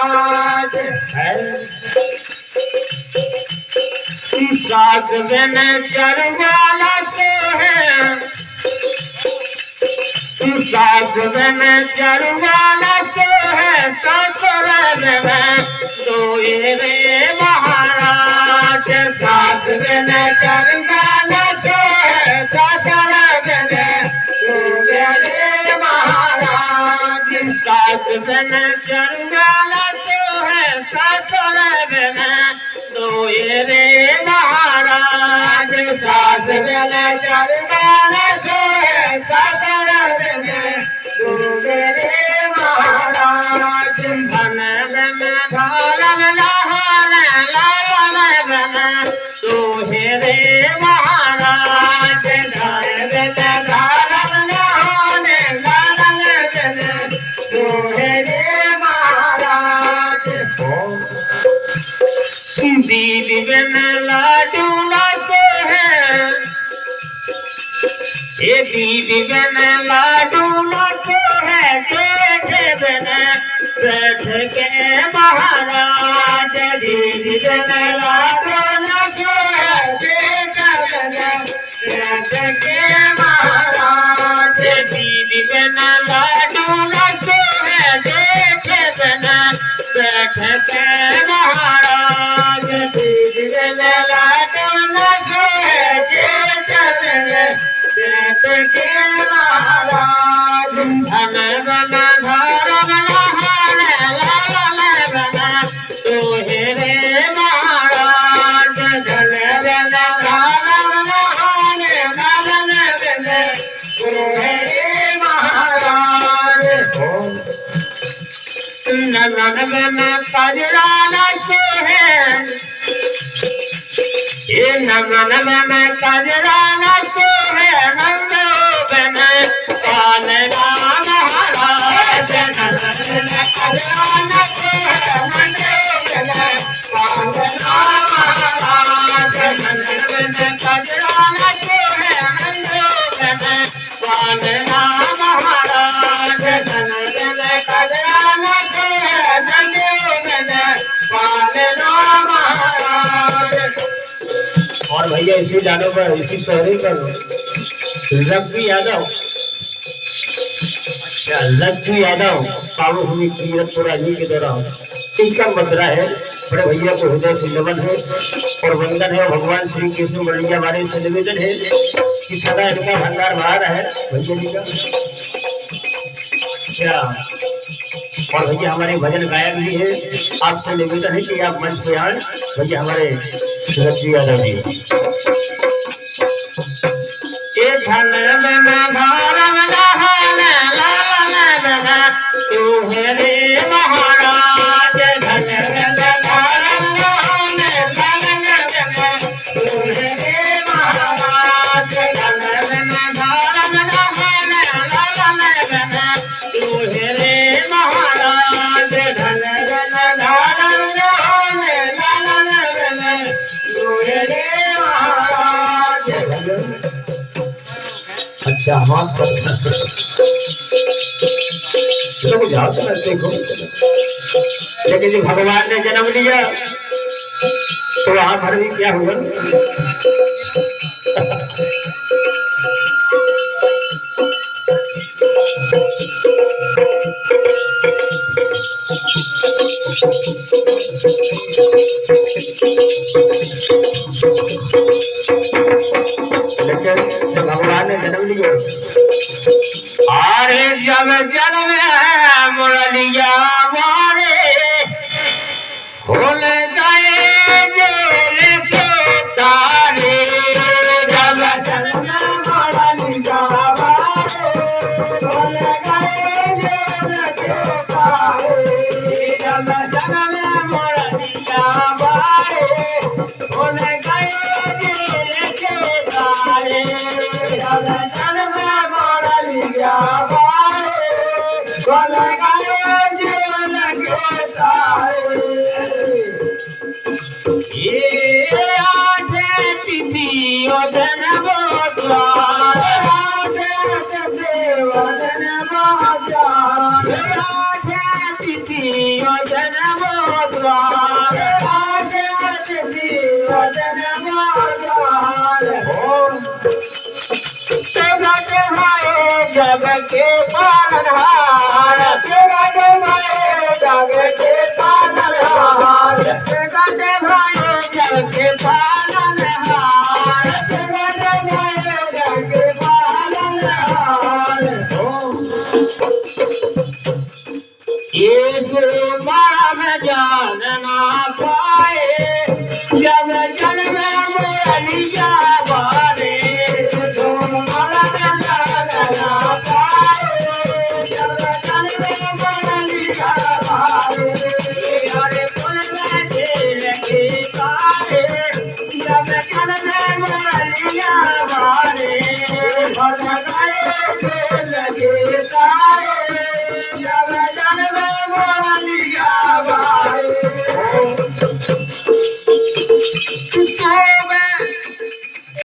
महाराज है। सात दिन चरवाला तो है, सात दिन चरवाला तो है, ससुर में तो ये रे महाराज। सात दिन चरवाला तो है, ससुर में तो ये रे महाराज। सात दिन चरवाला तो है, ससुर में तो ये रे महाराज। सात दिन चरवाला तो है, ससुर में तो ये रे महाराज। धन धन धारम लहान लाल बन तो हे रे महाराज। धन धन धारम लहान लाल बन तो हे रे महाराज। दीदी बन लाडू ना तो है, ये दीदी बन लाडू ना तो है, देखे बन बैठ के महाराज। दीदी बन लाडू ना तो है, देखे बन बैठ के महाराज। दीदी बन लाडू ना तो है, देखे बन बैठ के महाराज। दीदी बन लाडू ना तो है, देखे बन बैठ के महाराज। धन बन धारम लहान लाल बन तो हे रे महाराज। धन बन धारम लहान लाल बन तो हे रे महाराज। ननन बन कजराना तो है, ये नमन मन कजराना तो है, नंद बन पालना महाराज। नंदन कजराना तो है, नंद बन पालना महाराज। नंदन बन कजराना तो है, नंद बन पालना महाराज। नंदन कजराना तो है, नंद बन पालना महाराज। और भैया इसी गानों पर, इसी शहरी पर लक्ष्मी यादव, अच्छा लक्ष्मी यादव काबू हुई कीरतपुरा जी के दौरान इनका मदरा है। बड़े भैया को हृदय से नमन है और वंदन है। भगवान श्री कृष्ण मणिया वाले से निवेदन है कि सदा इनका भंडार भरा है भैया जी का। क्या और भैया हमारे भजन गायक भी है, आपसे निवेदन है कि आप मंच पे आए। भैया हमारे लक्ष्मी यादव जी। ये धन बन धारम लहान लाल बन तो हे रे महाराज। धन बन धारम लहान लाल बन तो हे रे महाराज। धन बन धारम लहान लाल बन तो हे रे महाराज। धन बन धारम लहान लाल बन तो हे रे महाराज। अच्छा माफ करना, चलो जाओ तो देखो। लेकिन जब भगवान ने जन्म लिया तो वहां पर भी क्या हुआ? भगवान ने जन्म लिया। अरे जब जन्म मुरलिया मारे खोल गए जेल के तारे। जब जन्म मुरलिया मारे खोल गए जेल के तारे। जब जन्म मुरलिया मारे खोल गए जेल के तारे। जब जन्म मुरलिया मारे खोल गए जेल के तारे। ये आजे तिथियो धन बोधार, आजे देव धन बोधार, आजे तिथियो धन जग के पालनहार तेरा के भाई जग के पालनहार तेरा के भाई जग के पालनहार तेरा के भाई जग के पालनहार यीशु माम जान ना पाए जब जन्म मुरलिया बारे Jab